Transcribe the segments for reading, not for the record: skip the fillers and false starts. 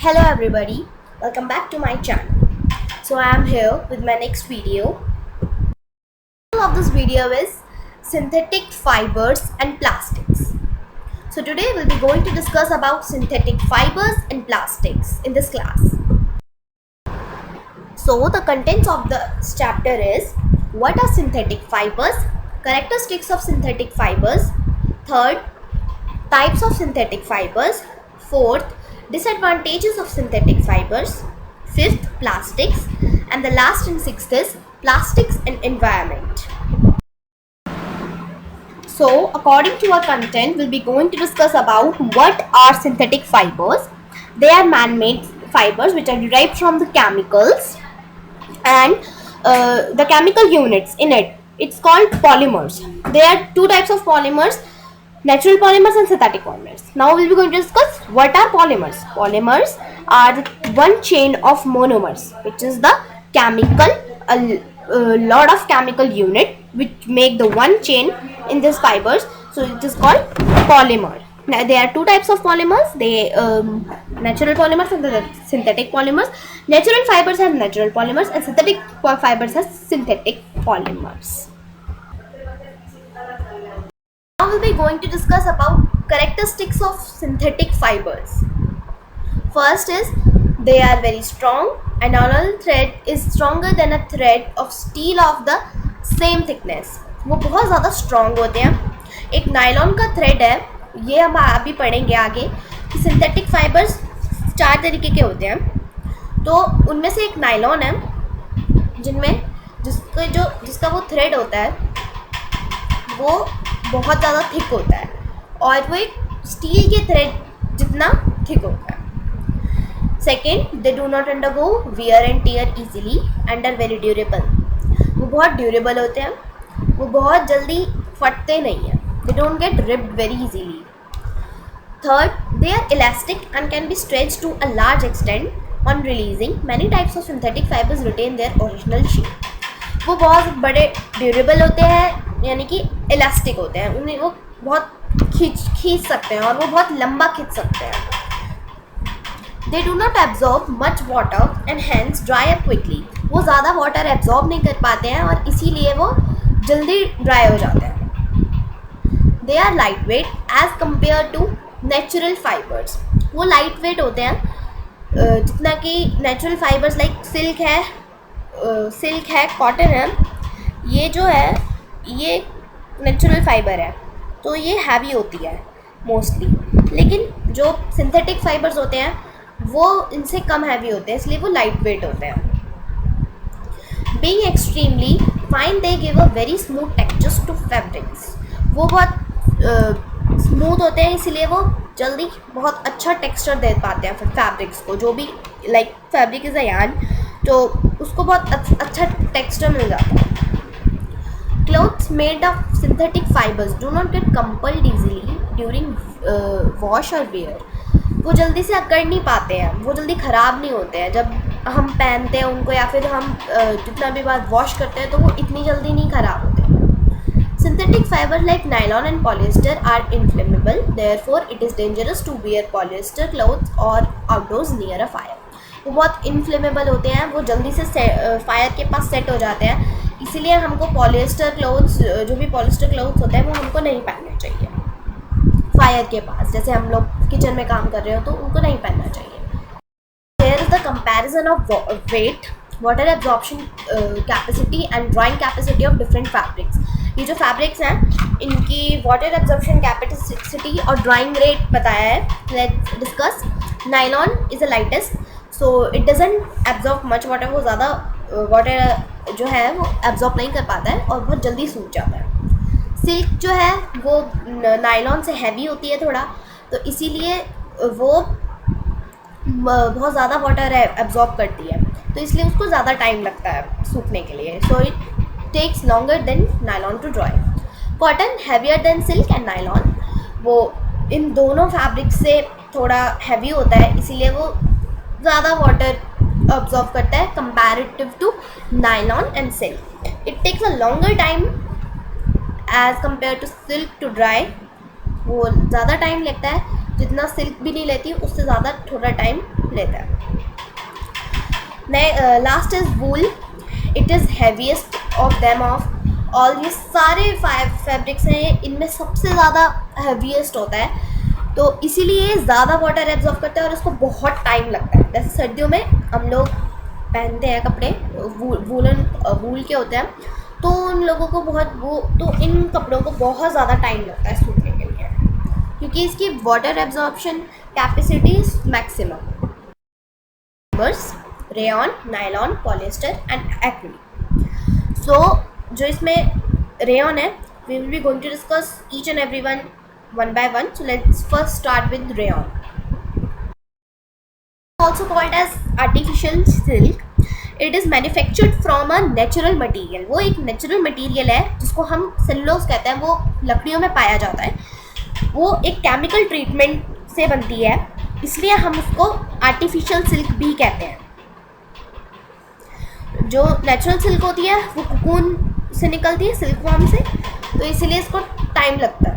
Hello everybody, welcome back to my channel. So I am here with my next video. The title of this video is synthetic fibers and plastics. So today we'll be going to discuss about synthetic fibers and plastics in this class. So the contents of this chapter is: what are synthetic fibers, characteristics of synthetic fibers, third, types of synthetic fibers, fourth, disadvantages of synthetic fibers, fifth, plastics, and the last and sixth is plastics and environment. So according to our content, we'll be going to discuss about what are synthetic fibers. They are man-made fibers which are derived from the chemicals and the chemical units in it. It's called polymers. There are two types of polymers: natural polymers and synthetic polymers. Now we'll be going to discuss what are polymers. Polymers are one chain of monomers, which is the chemical, a lot of chemical unit which make the one chain in these fibers. So it is called polymer. Now there are two types of polymers. They natural polymers and the synthetic polymers. Natural fibers have natural polymers and synthetic fibers have synthetic polymers. Now we'll be going to discuss about characteristics of synthetic fibers. First is they are very strong and another thread is stronger than a thread of steel of the same thickness. वो बहुत ज़्यादा strong होते हैं. एक nylon का thread है, ये हम अभी पढ़ेंगे आगे कि सिंथेटिक फाइबर्स चार तरीके के होते हैं. तो उनमें से एक नायलॉन है जिनमें जिसका वो थ्रेड होता है वो बहुत ज़्यादा थिक होता है और वो एक स्टील के थ्रेड जितना थिक होता है. Second, they do not undergo wear and tear easily and are very durable. वो बहुत ड्यूरेबल होते हैं, वो बहुत जल्दी फटते नहीं हैं. They don't get ripped very easily. Third, they are elastic and can be stretch to a large extent on releasing. Many types of synthetic fibres retain their original shape. वो बहुत बड़े ड्यूरेबल होते हैं, यानी कि इलास्टिक होते हैं. उन्हें वो बहुत खींच सकते हैं और वो बहुत लंबा खींच सकते हैं. They do not absorb much water and hence dry up quickly. वो ज़्यादा वाटर एब्जॉर्ब नहीं कर पाते हैं और इसीलिए वो जल्दी ड्राई हो जाते हैं. They are light weight as compare to natural fibres. वो लाइट वेट होते हैं जितना कि नेचुरल फाइबर्स लाइक सिल्क है, कॉटन है. ये जो है ये नेचुरल फाइबर है तो ये हैवी होती है मोस्टली, लेकिन जो सिंथेटिक फाइबर्स होते हैं वो इनसे कम हैवी होते हैं, इसलिए वो लाइट वेट होते हैं. Being extremely fine they give a very smooth textures to fabrics. वो बहुत स्मूथ होते हैं इसलिए वो जल्दी बहुत अच्छा टेक्सचर दे पाते हैं फिर फैब्रिक्स को. जो भी like fabric is a yarn तो उसको बहुत अच्छा टेक्सचर मिल जाता है. Clothes made of synthetic fibers do not get crumpled easily during wash or wear. वो जल्दी से अकड़ नहीं पाते हैं, वो जल्दी ख़राब नहीं होते हैं जब हम पहनते हैं उनको या फिर हम जितना भी बार वॉश करते हैं तो वो इतनी जल्दी नहीं ख़राब होते. Synthetic fibers like nylon and polyester are inflammable, therefore it is dangerous to wear polyester clothes or outdoors near a fire. वो बहुत इन्फ्लेमेबल होते हैं, वो जल्दी से फायर के पास सेट हो जाते हैं, इसीलिए हमको पॉलिएस्टर क्लोथ्स, जो भी पॉलिएस्टर क्लोथ्स होते हैं वो हमको नहीं पहनने चाहिए फायर के पास. जैसे हम लोग किचन में काम कर रहे हो तो उनको नहीं पहनना चाहिए. There is the comparison of weight, water absorption capacity and drying capacity of different fabrics. ये जो फैब्रिक्स हैं इनकी वाटर एब्जॉर्प्शन कैपेसिटी और ड्राइंग रेट बताया है. Let's discuss. Nylon is the lightest, so it doesn't absorb much water. वो ज़्यादा water जो है वो एब्जॉर्ब नहीं कर पाता है और बहुत जल्दी सूख जाता है. सिल्क जो है वो नायलॉन से हैवी होती है थोड़ा, तो इसीलिए वो बहुत ज़्यादा वाटर एब्जॉर्ब करती है, तो इसलिए उसको ज़्यादा टाइम लगता है सूखने के लिए. So it takes longer than nylon to dry. Cotton heavier than silk and nylon. वो इन दोनों फैब्रिक से थोड़ा हैवी होता है, इसीलिए वो ज़्यादा वाटर absorb करता है comparative to nylon and silk. It takes a longer time as compared to silk to dry. वो ज़्यादा टाइम लगता है, जितना सिल्क भी नहीं लेती उससे ज़्यादा थोड़ा टाइम लेता है। Last is wool, it is heaviest of them of all. ये सारे फैब्रिक्स हैं, इनमें सबसे ज़्यादा हैवीएस्ट होता है, तो इसीलिए ज़्यादा वाटर एब्जॉर्ब करता है और इसको बहुत टाइम लगता है। जैसे सर्दियों में हम लोग पहनते हैं कपड़े वूल के होते हैं, तो उन लोगों को तो इन कपड़ों को बहुत ज़्यादा टाइम लगता है सूखने के लिए, क्योंकि इसकी water absorption capacity is maximum. Fibres, rayon, nylon, polyester and acrylic. So जो इसमें रेयॉन है, we will be going to discuss each and every one by one. So let's first start with rayon. Also called as artificial silk. It is manufactured from a natural material. वो एक natural material है जिसको हम cellulose कहते हैं, वो लकड़ियों में पाया जाता है। वो एक केमिकल ट्रीटमेंट से बनती है, इसलिए हम उसको आर्टिफिशियल सिल्क भी कहते हैं। जो नेचुरल सिल्क होती है वो कोकून से निकलती है, सिल्क वर्म से, तो इसीलिए इसको टाइम लगता है।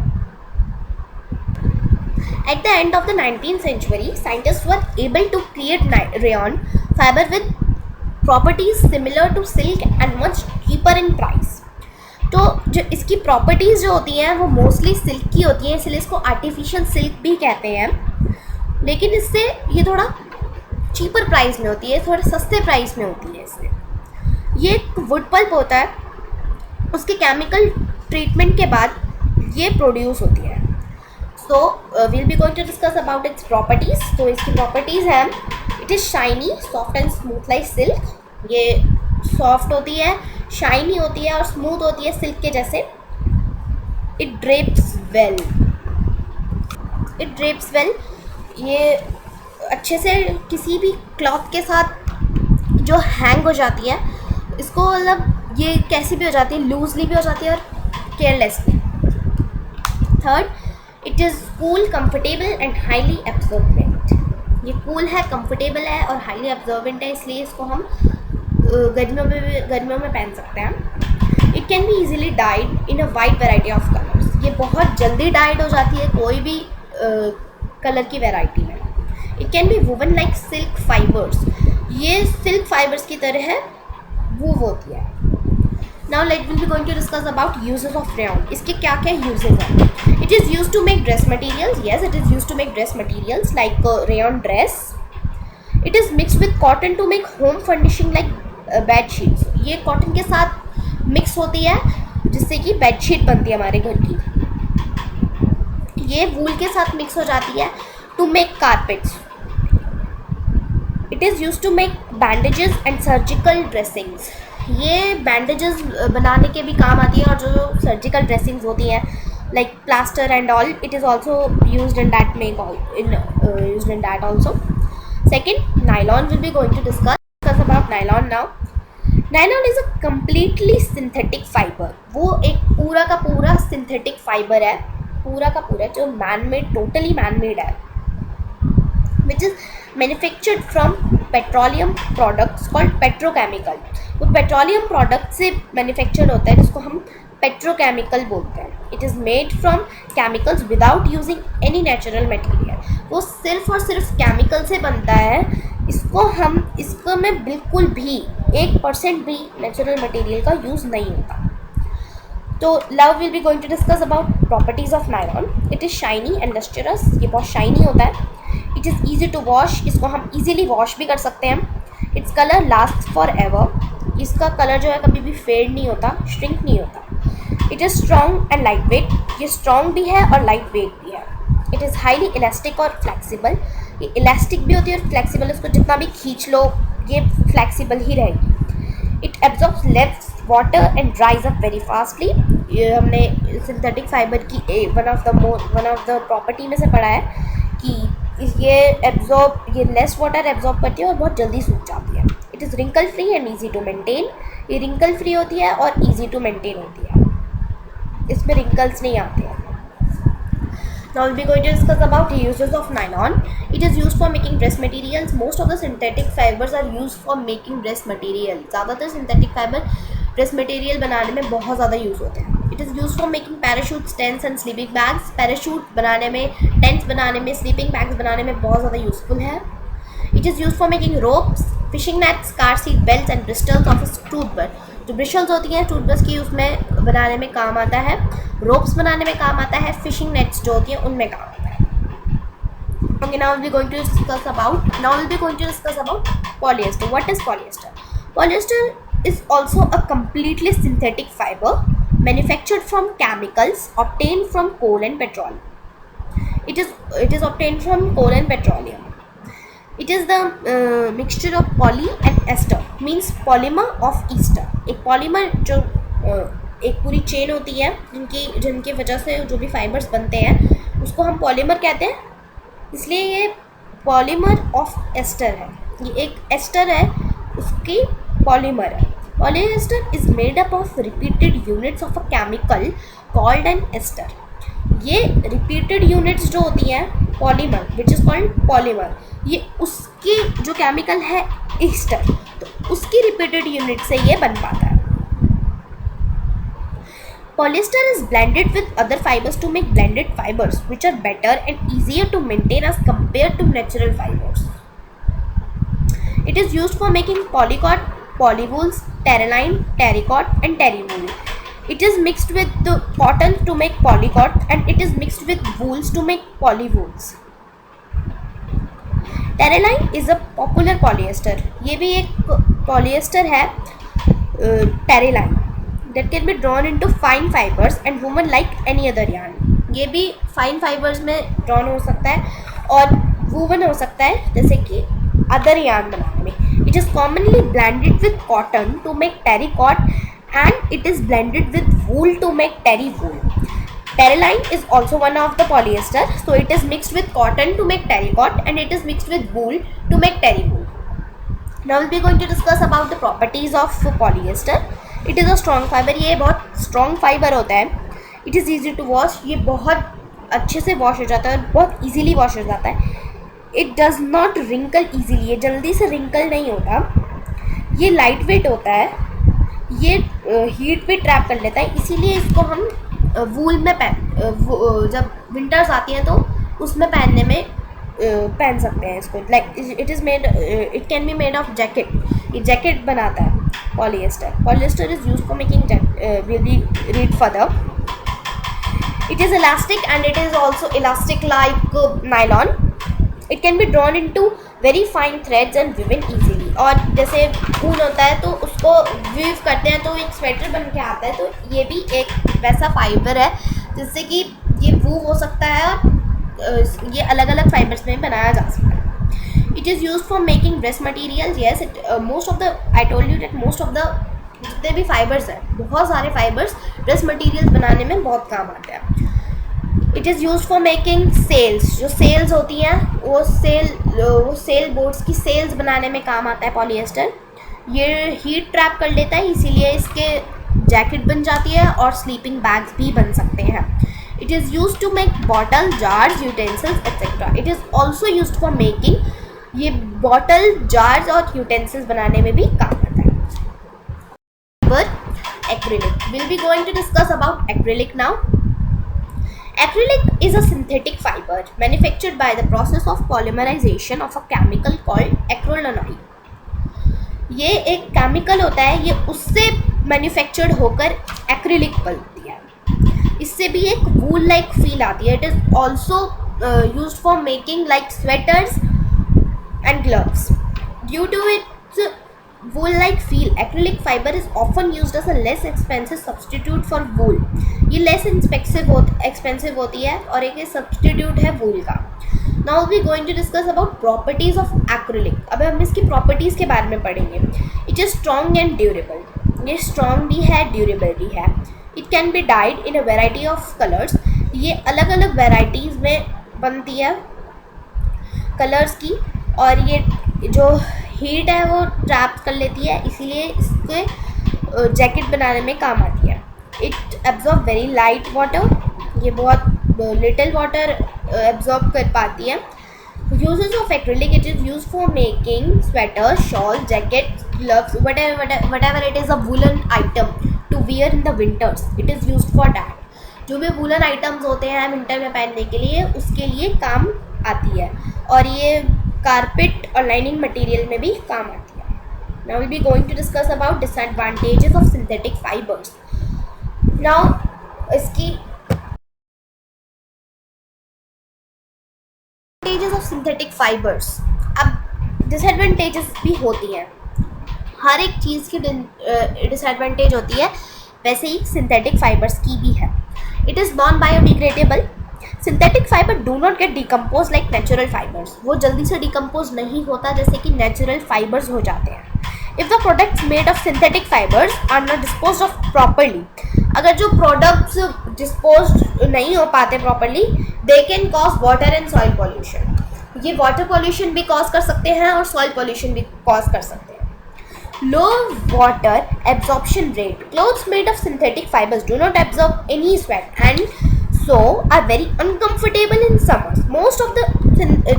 At the end of the 19th century, scientists were able to create rayon fiber with properties similar to silk and much cheaper in price. तो जो इसकी प्रॉपर्टीज़ जो होती हैं वो मोस्टली सिल्क की होती हैं, इसलिए इसको आर्टिफिशियल सिल्क भी कहते हैं। लेकिन इससे ये थोड़ा चीपर प्राइस में होती है, थोड़े सस्ते प्राइस में होती है। इससे ये एक वुड पल्प होता है, उसके केमिकल ट्रीटमेंट के बाद ये प्रोड्यूस होती है। So we'll be going to discuss about its properties. तो इसकी प्रॉपर्टीज़ हैं, it is shiny, soft and smooth like silk. ये सॉफ्ट होती है, शाइनी होती है और स्मूथ होती है सिल्क के जैसे। इट ड्रेप्स वेल, ये अच्छे से किसी भी क्लॉथ के साथ जो हैंग हो जाती है, इसको मतलब ये कैसी भी हो जाती है, लूजली भी हो जाती है और carelessly. Third, it is cool, comfortable and highly absorbent. ये कूल है, कंफर्टेबल है और हाईली एब्जॉर्बेंट है, इसलिए इसको हम गर्मियों में पहन सकते हैं। It can be easily died in a wide variety of colours. ये बहुत जल्दी डाइड हो जाती है कोई भी कलर की वेराइटी में। It can B woven like silk fibres, ये सिल्क फाइबर्स की तरह वूव होती है। Now we'll be going to discuss about uses of rayon. इसके क्या क्या uses हैं? It is used to make dress materials. Yes, it is used to make dress materials like rayon dress. It is mixed with cotton to make home furnishing like bed sheets. ये cotton के साथ mix होती है जिससे कि bed sheet बनती है हमारे घर की। ये वूल के साथ मिक्स हो जाती है to make carpets. It is used to make bandages and surgical dressings. ये बैंडेजेस बनाने के भी काम आती है, और जो सर्जिकल ड्रेसिंग्स होती हैं like plaster and all, it is also used in that also. Second, nylon, will be going to discuss about nylon now. Nylon is a completely synthetic fibre. वो एक पूरा का पूरा सिंथेटिक फाइबर है, पूरा का पूरा जो टोटली मैन मेड है, which is manufactured from petroleum products called petrochemical. वो पेट्रोलियम प्रोडक्ट से मैन्युफैक्चर्ड होता है जिसको हम पेट्रोकेमिकल बोलते हैं। It is made from chemicals without using any natural material. वो सिर्फ और सिर्फ केमिकल से बनता है। इसको में बिल्कुल भी 1% भी नेचुरल मटेरियल का यूज़ नहीं होता। तो now will be going to discuss about properties of nylon. It is shiny and lustrous, ये बहुत शाइनी होता है। It is easy to wash, इसको हम ईजीली वॉश भी कर सकते हैं। Its colour last for ever, इसका कलर जो है कभी भी फेड नहीं होता, श्रिंक नहीं होता। It is strong and light weight, ये स्ट्रॉन्ग भी है और लाइट वेट भी है। इट इज़ हाईली इलास्टिक और फ्लेक्सिबल, ये इलास्टिक भी होती है और फ्लेक्सिबल, इसको जितना भी खींच लो ये फ्लेक्सिबल ही रहेगी। It absorbs less water and ड्राइज up very fastly. ये हमने सिंथेटिक फाइबर की वन ऑफ द प्रॉपर्टी में से पढ़ा है कि ये लेस वाटर एब्जॉर्ब करती है और बहुत जल्दी सूख जाती है। It is wrinkle free and easy to maintain, ये रिंकल फ्री होती है और ईजी टू मेंटेन होती है, इसमें रिंकल्स नहीं आते हैं। Now we'll be going to discuss about the uses of nylon. It is used for making dress materials. Most of the synthetic fibers are used for making dress material. ज़्यादातर synthetic fiber dress material बनाने में बहुत ज़्यादा use होते हैं। It is used for making parachutes, tents and sleeping bags. Parachute बनाने में, tents बनाने में, sleeping bags बनाने में बहुत ज़्यादा यूज़फुल है। It is used for making ropes, fishing nets, car seat belts and bristles of a toothbrush. जो ब्रिशल्स होती हैं टूथब्रश की उसमें बनाने में काम आता है, रोप्स बनाने में काम आता है, फिशिंग नेट्स जो होती हैं उनमें काम आता है. Okay, now we'll be going to discuss about polyester. What is polyester? Polyester is also a completely synthetic fiber manufactured from chemicals obtained from coal and petroleum. It is obtained from coal and petroleum. It is the mixture of poly and ester, means polymer of ester. एक polymer जो एक पूरी chain होती है जिनकी वजह से जो भी फाइबर्स बनते हैं उसको हम पॉलीमर कहते हैं, इसलिए ये पॉलीमर ऑफ एस्टर है. ये एक एस्टर है उसकी पॉलीमर है. Polyester is made up of repeated units of a chemical called an ester. ये रिपीटेड यूनिट्स जो होती हैं polymer which is called polymer, ये उसकी जो केमिकल है एस्टर, तो उसकी रिपीटेड यूनिट से ये बन पाता है. Polyester is blended with other fibers to make blended fibers which are better and easier to maintain as compared to natural fibers. It is used for making polycot, polywools, terraline, terrycot and terrywool. It is mixed with the cotton to make polycot and it is mixed with wools to make polywools. Terraline is a popular polyester. ये भी एक polyester है terraline. That can be drawn into fine fibers and woven like any other yarn. ये भी fine fibers में drawn हो सकता है और woven हो सकता है जैसे कि other yarn बनाने में. It is commonly blended with cotton to make terrycot and it is blended with wool to make terrywool. Terraline is also one of the polyester, so it is mixed with cotton to make terrycot and it is mixed with wool to make terrywool. Now we'll be going to discuss about the properties of polyester. It is a strong fibre. ये बहुत strong fibre होता है. It is easy to wash. ये बहुत अच्छे से wash हो जाता है और बहुत ईजीली वॉश हो जाता है. It does not wrinkle easily. ये जल्दी से रिंकल नहीं होता. ये लाइट वेट होता है. ये हीट भी ट्रैप कर लेता है, इसीलिए इसको हम वूल में जब विंटर्स आती हैं तो उसमें पहन सकते हैं इसको. Like it is made, it can be made of jacket. ये जैकेट बनाता है polyester. Polyester is used for making we'll read further. It is elastic and it is also elastic like nylon. It can be drawn into very fine threads and woven easily. और जैसे ऊन होता है तो उसको weave करते हैं तो एक स्वेटर बन के आता है, तो ये भी एक वैसा फाइबर है जिससे कि ये वूव हो सकता है और ये अलग अलग फाइबर्स में बनाया जा सकता है. It is used for making dress materials. Yes, I told you that most of the जितने भी फाइबर्स हैं, बहुत सारे फाइबर्स ड्रेस मटेरियल्स बनाने में बहुत काम आते हैं. It is use for making sails. जो सेल्स होती हैं वो सेल बोर्ड्स की सेल्स बनाने में काम आता है पॉलीएस्टर. ये हीट ट्रैप कर लेता है, इसीलिए इसके जैकेट बन जाती है और स्लीपिंग बैग्स भी बन सकते हैं. It is use to make bottle, jars, utensils etcetera. It is also use for making, ये बॉटल, जार्स और यूटेंसिल्स बनाने में भी काम आता है. Acrylic. We'll be going to discuss about acrylic now. Acrylic is a synthetic fiber manufactured by the process of polymerization of a chemical called acrylonitrile. ये एक केमिकल होता है, ये उससे मैन्युफैक्चर्ड होकर एक्रिलिक बनती है. इससे भी एक वूल लाइक फील आती है. It is also used for making like sweaters and gloves. Due to its wool-like feel, acrylic fiber is often used as a less expensive substitute for wool. ये less expensive होती है और एक substitute है wool का. Now we are going to discuss about properties of acrylic. अब हम इसकी properties के बारे में पढ़ेंगे. It is strong and durable. ये strong भी है, durable भी है. It can be dyed in a variety of colors. ये अलग अलग varieties में बनती है कलर्स की और ये जो हीट है वो ट्रैप कर लेती है, इसीलिए इसके जैकेट बनाने में काम आती है. It absorb very light water. ये बहुत लिटिल वाटर एब्जॉर्ब कर पाती है. Uses of acrylic. It is use for making sweater, shawl, jacket, gloves, whatever it is a woolen item to wear in the winters. It is used for that. जो भी woollen items होते हैं winter में पहनने के लिए उसके लिए काम आती है. और ये कारपेट और लाइनिंग मटेरियल में भी काम आती है. Now will be going to discuss about disadvantages of synthetic fibres. Now इसकी एडवांटेजेस ऑफ सिंथेटिक फाइबर्स. अब डिसएडवांटेजेस भी होती हैं, हर एक चीज़ की डिसएडवांटेज होती है, वैसे ही सिंथेटिक फाइबर्स की भी है. It is non biodegradable. Synthetic fibre do not gate decompose like natural fibres. वो जल्दी से डिकम्पोज नहीं होता जैसे कि नेचुरल फाइबर्स हो जाते हैं. If the products made of synthetic fibres are not dispose of properly, अगर जो प्रोडक्ट्स डिस्पोज नहीं हो पाते properly, they can cause water and soil pollution. ये वाटर पॉल्यूशन भी कॉज कर सकते हैं और सॉइल पॉल्यूशन भी कॉज कर सकते हैं. Low water absorption rate. Clothes made of synthetic fibers do not absorb any sweat and so are very uncomfortable in summers. Most of the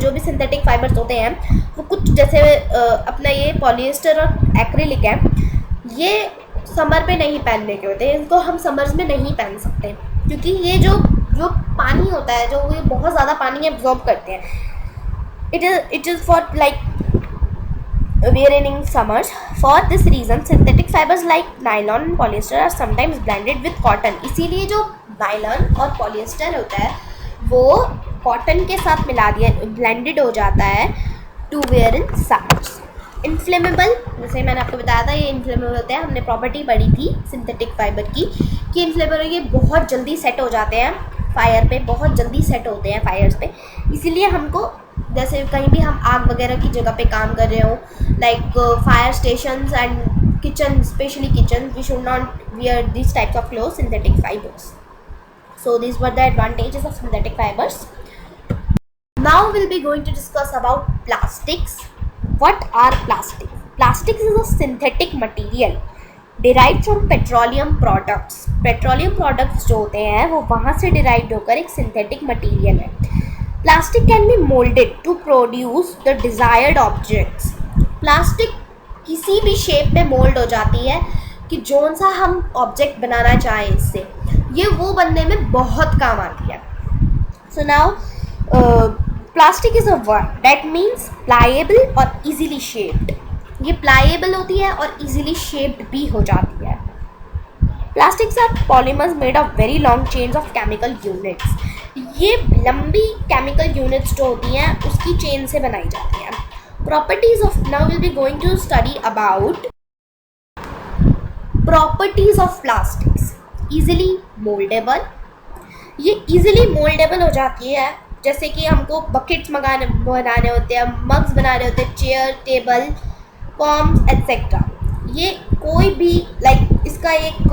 जो भी synthetic fibers होते हैं वो कुछ जैसे अपना ये पॉलिएस्टर और एक्रिलिक है, ये समर पे नहीं पहनने के होते हैं. इनको हम समर्स में नहीं पहन सकते क्योंकि ये जो पानी होता है, जो ये बहुत ज़्यादा पानी एब्जॉर्ब करते हैं. It is for like wearing in summers. For this reason synthetic fibers like nylon and polyester are sometimes blended with cotton. इसीलिए जो नायलॉन और पॉलिएस्टर होता है वो कॉटन के साथ मिला दिया, ब्लेंडेड हो जाता है to wear in summers. Inflammable, जैसे मैंने आपको बताया था ये इन्फ्लेमेबल होते हैं. हमने प्रॉपर्टी पढ़ी थी सिंथेटिक फाइबर की कि इन्फ्लेमेबल ये बहुत जल्दी सेट हो जाते हैं फायर पे, बहुत जल्दी सेट होते हैं फायर्स पे. इसीलिए हमको जैसे कहीं भी हम आग वगैरह की जगह पे काम कर रहे हो, like fire stations and kitchen, specially kitchen, we should not wear these types of clothes, synthetic fibers. So these were the advantages of synthetic fibers. Now we'll be going to discuss about plastics. What are plastics? Plastics is a synthetic material derived from petroleum products. Petroleum products जो होते हैं वो वहाँ से derived होकर एक synthetic material है. Plastic can be molded to produce the desired objects. Plastic किसी भी शेप में मोल्ड हो जाती है कि जौन सा हम ऑब्जेक्ट बनाना चाहें इससे, ये वो बनने में बहुत काम आती है. So now plastic is a word that means pliable और इजीली शेप्ड. ये प्लाएबल होती है और इजीली शेप्ड भी हो जाती है. Plastics are polymers made of very long chains of chemical units. ये लंबी केमिकल यूनिट्स जो होती हैं उसकी चेन से बनाई जाती हैं. Properties of, now will be going to study about properties of plastics. Easily mouldable, ये इजीली मोल्डेबल हो जाती है. जैसे कि हमको बकेट्स बनाने होते हैं, मग्स बनाने होते हैं, चेयर, टेबल, पॉम्स एट्सेट्रा. ये कोई भी लाइक इसका एक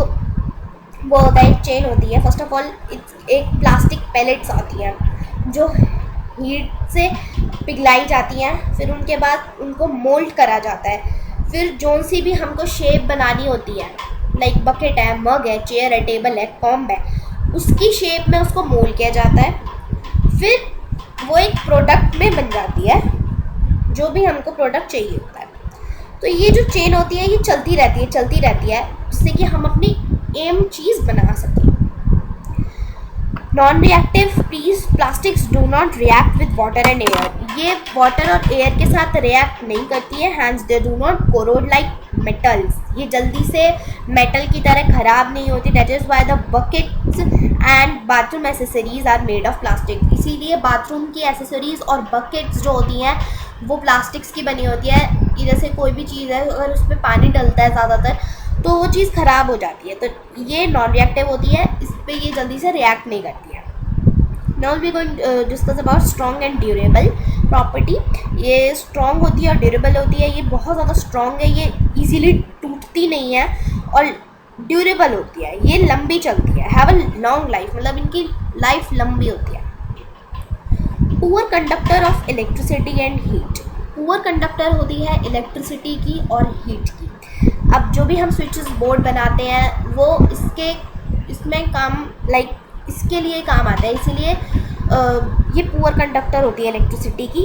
वो होता है, एक चेन होती है. फर्स्ट ऑफ ऑल एक प्लास्टिक पैलेट्स आती हैं जो हीट से पिघलाई जाती हैं, फिर उनके बाद उनको मोल्ड करा जाता है. फिर जोन सी भी हमको शेप बनानी होती है, लाइक बकेट है, मग है, चेयर है, टेबल है, कॉम्ब है, उसकी शेप में उसको मोल्ड किया जाता है. फिर वो एक प्रोडक्ट में बन जाती है जो भी हमको प्रोडक्ट चाहिए होता है. तो ये जो चेन होती है ये चलती रहती है जिससे कि हम अपनी एम चीज़ बना सकें. Non reactive plastics do not react with water and air. ये वाटर और एयर के साथ रिएक्ट नहीं करती है. Hence they do not corrode like metals. ये जल्दी से मेटल की तरह ख़राब नहीं होती. That is why the buckets and bathroom accessories are made of plastic. इसीलिए बाथरूम की एसेसरीज और बकेट्स जो होती हैं वो प्लास्टिक्स की बनी होती है. कि जैसे कोई भी चीज़ है अगर उसमें पानी डलता है ज़्यादातर तो वो चीज़ ख़राब हो जाती है. तो ये नॉन रिएक्टिव होती है, इस पर ये जल्दी से रिएक्ट नहीं करती है. Now we going discuss about strong and durable property. ये स्ट्रॉन्ग होती है और ड्यूरेबल होती है. ये बहुत ज़्यादा स्ट्रॉन्ग है, ये इजीली टूटती नहीं है, और ड्यूरेबल होती है, ये लंबी चलती है. हैव अ लॉन्ग लाइफ, मतलब इनकी लाइफ लंबी होती है. Poor conductor of electricity and heat. Poor conductor होती है इलेक्ट्रिसिटी की और हीट की. अब जो भी हम स्विचेस बोर्ड बनाते हैं वो इसमें काम लाइक इसके लिए काम आता है. इसीलिए ये पुअर कंडक्टर होती है इलेक्ट्रिसिटी की.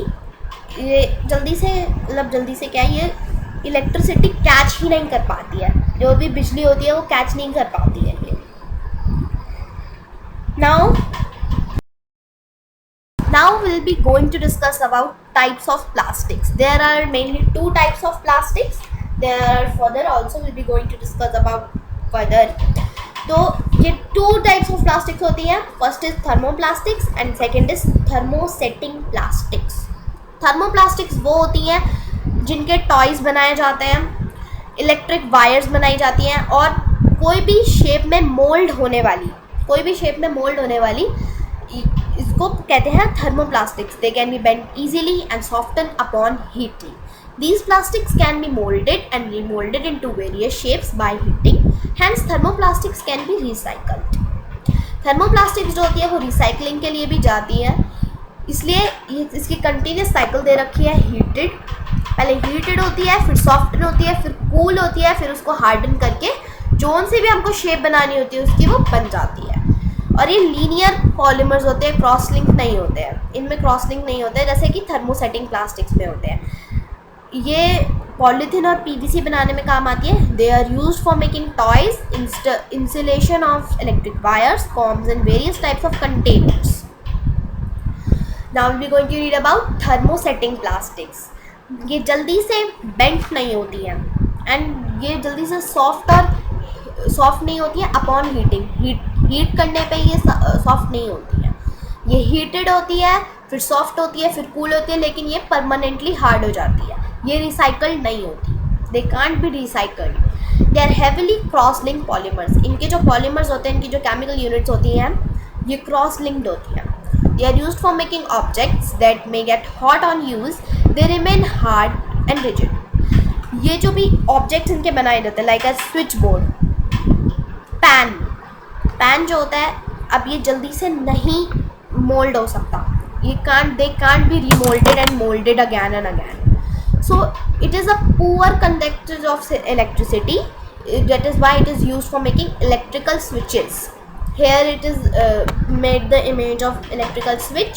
ये जल्दी से क्या है, ये इलेक्ट्रिसिटी कैच ही नहीं कर पाती है. जो भी बिजली होती है वो कैच नहीं कर पाती है. Now we'll be going to discuss about types of plastics. There are mainly two types of plastics. There are further also we'll be going to discuss about further. तो ये टू टाइप्स ऑफ प्लास्टिक्स होती हैं. First is thermoplastics and second is thermosetting plastics. Thermoplastics वो होती हैं जिनके toys बनाए जाते हैं, इलेक्ट्रिक वायर्स बनाई जाती हैं और कोई भी शेप में मोल्ड होने वाली इसको कहते हैं thermoplastics. They can be bent easily and softened upon heating. These plastics can be molded and remolded into various shapes by heating. Hence, thermoplastics can be recycled. Thermoplastics जो होती है वो रिसाइकलिंग के लिए भी जाती है, इसलिए इसकी कंटिन्यूस साइकिल दे रखी है. हीटेड, पहले हीटेड होती है, फिर सॉफ्टन होती है, फिर कूल होती है, फिर उसको हार्डन करके जोन से भी हमको शेप बनानी होती है उसकी वो बन जाती है. और ये लीनियर पॉलीमर्स होते हैं, क्रॉस लिंक नहीं होते हैं. इनमें क्रॉस लिंक नहीं होते हैं जैसे कि थर्मोसेटिंग प्लास्टिक्स में होते हैं. ये पॉलीथीन और पीवीसी बनाने में काम आती है. They are used for making toys, insulation of electric wires, combs and various types of containers. Now we going to read about thermosetting plastics. ये जल्दी से बेंट नहीं होती हैं एंड ये जल्दी से सॉफ्ट नहीं होती है अपॉन हीटिंग. हीट करने पे ये सॉफ्ट नहीं होती है. ये हीटेड होती है, फिर सॉफ्ट होती है, फिर कूल होती है, लेकिन ये परमानेंटली हार्ड हो जाती है. ये रिसाइकल्ड नहीं होती. They can't be recycled. They are heavily cross link polymers. इनके जो पॉलीमर्स होते हैं, इनकी जो केमिकल यूनिट्स होती हैं, ये क्रॉस लिंक्ड होती हैं. They are used for making objects that may get hot on use. They remain hard and rigid. ये जो भी ऑब्जेक्ट्स इनके बनाए जाते हैं like a switchboard, pan जो होता है, अब ये जल्दी से नहीं मोल्ड हो सकता. दे can't B remoulded and moulded again and again. So it is a poor conductor of electricity. That is why it is used for making electrical switches. Here it is made the image of electrical switch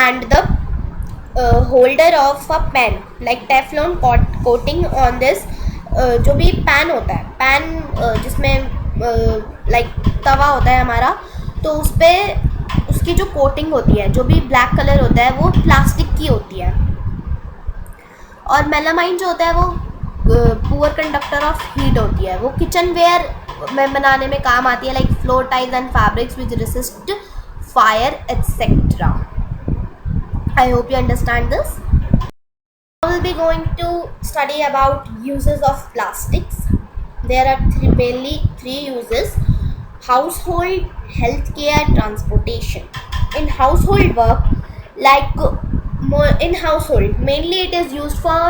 and the holder of a pen like Teflon coating on this. जो भी pan होता है, pan जिसमें like तवा होता है हमारा, तो उस पर उसकी जो कोटिंग होती है, जो भी ब्लैक कलर होता है, वो प्लास्टिक की होती है. और मेलामाइन जो होता है वो पुअर कंडक्टर ऑफ हीट होती है. वो किचन वेयर में बनाने में काम आती है like floor tiles and fabrics which resist fire etcetera. I hope you understand this. I will be going to study about uses of plastics. There are mainly three uses: household, healthcare, transportation. In household work, like in household mainly it is used for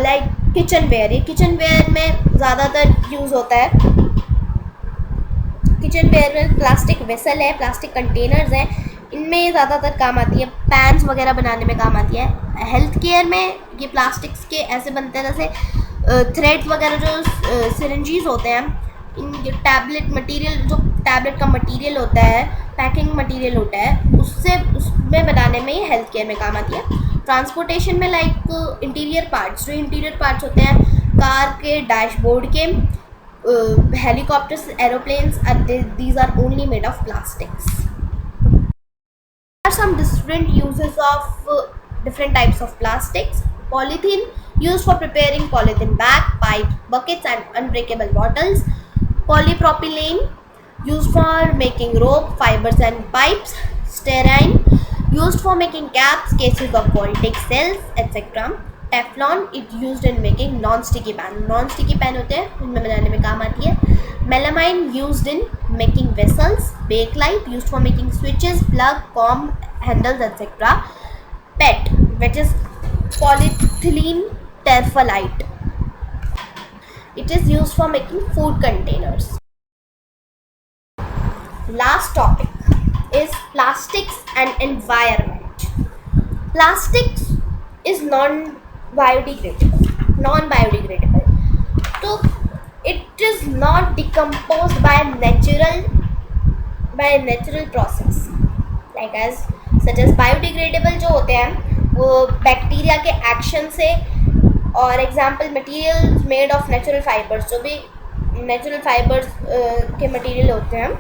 like kitchenware. ये kitchenware में ज़्यादातर use होता है. Kitchenware में plastic vessel है, plastic containers हैं, इनमें ज़्यादातर काम आती है. पैन्स वगैरह बनाने में काम आती है. हेल्थ केयर में ये प्लास्टिक्स के ऐसे बनते हैं जैसे थ्रेड्स वगैरह, जो सिरिंजीज होते हैं, इन टैबलेट मटेरियल, जो टैबलेट का मटेरियल होता है, पैकिंग मटेरियल होता है, उसमें बनाने में ये हेल्थ केयर में काम आती है. ट्रांसपोर्टेशन में लाइक इंटीरियर पार्ट्स, जो इंटीरियर पार्ट्स होते हैं कार के, डैशबोर्ड के, helicopters, aeroplanes, these are only made of plastics. There are some different uses of different types of plastics. Polythene, used for preparing polythene bag, pipe, buckets and unbreakable bottles. Polypropylene, used for making rope, fibers and pipes. Styrene, used for making caps, cases of voltaic cells, etc. Teflon, it used in making non sticky pan. Non sticky pan होते हैं, उनमें बनाने में काम आती है. Melamine, used in making vessels. Bakelite, used for making switches, plug, comb handles etcetera. PET, which is polyethylene terephthalate, it is used for making food containers. Last topic is plastics and environment. Plastics is non-biodegradable. So it is not decomposed by a natural process. Like as such as biodegradable जो होते हैं वो bacteria के action से, और example material made of natural fibres, जो भी natural fibres के मटेरियल होते हैं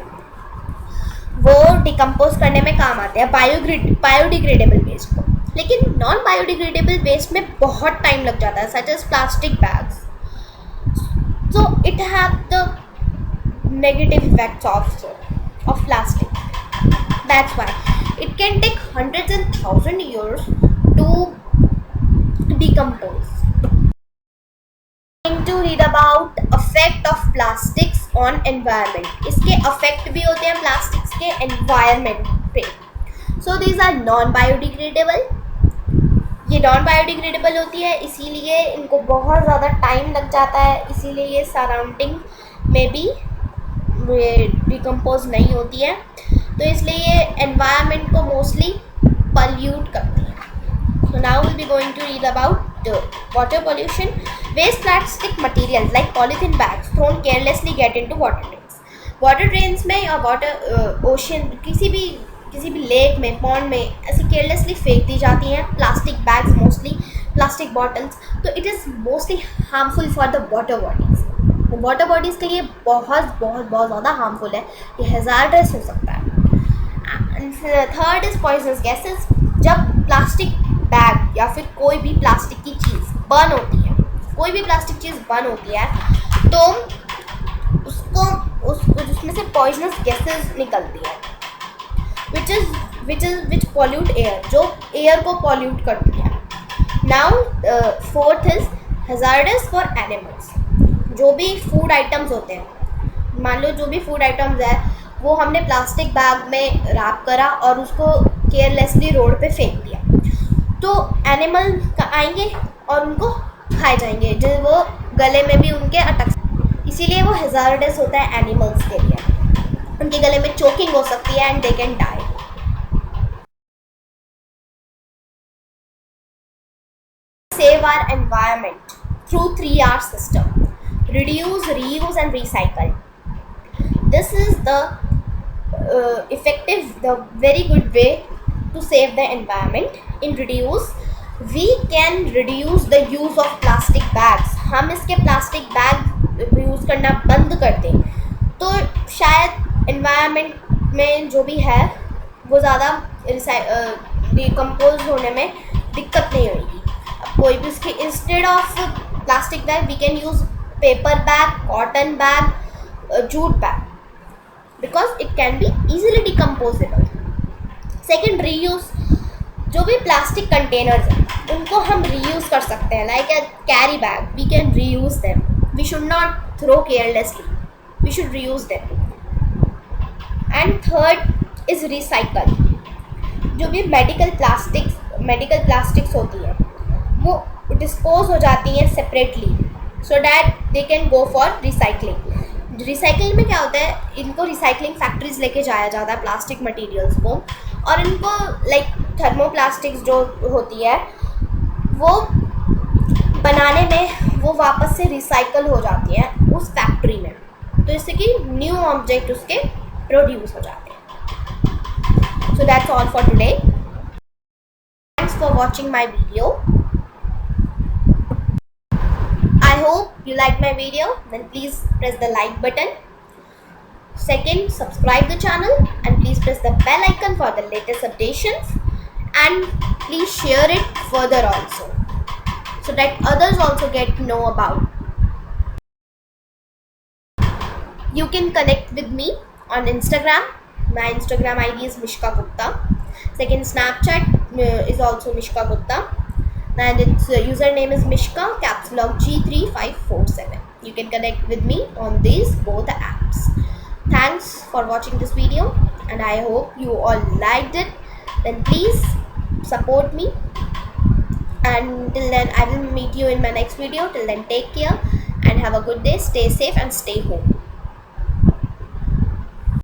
वो डिकम्पोज करने में काम आते हैं बायोडिग्रेडेबल वेस्ट को। लेकिन नॉन बायोडिग्रेडेबल वेस्ट में बहुत टाइम लग जाता है, such as plastic bags. So it have the negative effects also of plastic. That's why it can take hundreds and thousand years to decompose. Going to read about effect of plastics on environment. इसके effect भी होते हैं plastics के environment पे. So these are non biodegradable. ये non biodegradable होती है, इसीलिए इनको बहुत ज़्यादा टाइम लग जाता है, इसीलिए ये सराउंडिंग में भी डिकम्पोज नहीं होती है, तो इसलिए ये एनवायरनमेंट को मोस्टली पल्यूट करती है. So now will be going to read about water pollution. Waste plastic materials like polythene bags thrown carelessly get into water drains. Water drains में या वाटर ओशन किसी भी लेक में, पॉन्ड में ऐसे केयरलेसली फेंक दी जाती हैं plastic bags, mostly plastic bottles. तो it is mostly harmful for the water bodies. Water bodies के लिए बहुत ज़्यादा हार्मफुल है, ये हैज़ार्डस हो सकता है. Third is poisonous gases. जब प्लास्टिक बैग या फिर कोई भी प्लास्टिक की चीज़ बर्न होती है, कोई भी प्लास्टिक चीज़ बर्न होती है, तो उसमें से पॉइजनस गैसेस निकलती है which pollute air, जो एयर को पॉल्यूट करती है. Now fourth is hazardous for animals. जो भी फूड आइटम्स होते हैं, मान लो जो भी फूड आइटम्स है वो हमने प्लास्टिक बैग में रैप करा और उसको केयरलेसली रोड पे फेंक दिया, तो एनिमल आएंगे और उनको खाए जाएंगे, जो वो गले में भी उनके अटक. इसीलिए वो हैज़ार्डस होता है एनिमल्स के लिए. उनके गले में चोकिंग हो सकती है and they can die. Save our environment through 3R system: reduce, reuse and recycle. This is the the very good way to save the environment. In reduce, we can reduce the use of plastic bags. हम इसके plastic bag use करना बंद कर दें तो शायद environment में जो भी है वो ज़्यादा डिकम्पोज होने में दिक्कत नहीं होगी. कोई भी उसके instead of plastic bag we can use paper bag, cotton bag, jute bag, because it can be easily decomposable. Second, reuse. जो भी प्लास्टिक कंटेनर्स हैं उनको हम रीयूज़ कर सकते हैं, like a carry bag we can reuse them. We should not throw carelessly, we should reuse them. And third is recycle. जो भी मेडिकल प्लास्टिक्स होती है वो डिस्पोज हो जाती हैं separately, so that they can go for recycling. Recycling में क्या होता है, इनको रिसाइकलिंग फैक्ट्रीज लेके जाया जाता है प्लास्टिक मटेरियल्स को, और इनको लाइक थर्मोप्लास्टिक्स जो होती है वो बनाने में वो वापस से रिसाइकल हो जाती है उस फैक्ट्री में, तो इससे कि न्यू ऑब्जेक्ट उसके प्रोड्यूस हो जाते हैं. So that's all for today. Thanks for watching my video. I hope you liked my video. Then please press the like button. Second, subscribe the channel and please press the bell icon for the latest updates. And please share it further also, so that others also get to know about. You can connect with me on Instagram. My Instagram ID is Mishka Gupta. Second, Snapchat is also Mishka Gupta. And its username is Mishka caps lock G3547. You can connect with me on these both apps. Thanks for watching this video and I hope you all liked it. Then please support me, and till then I will meet you in my next video. Till then, take care and have a good day. Stay safe and stay home.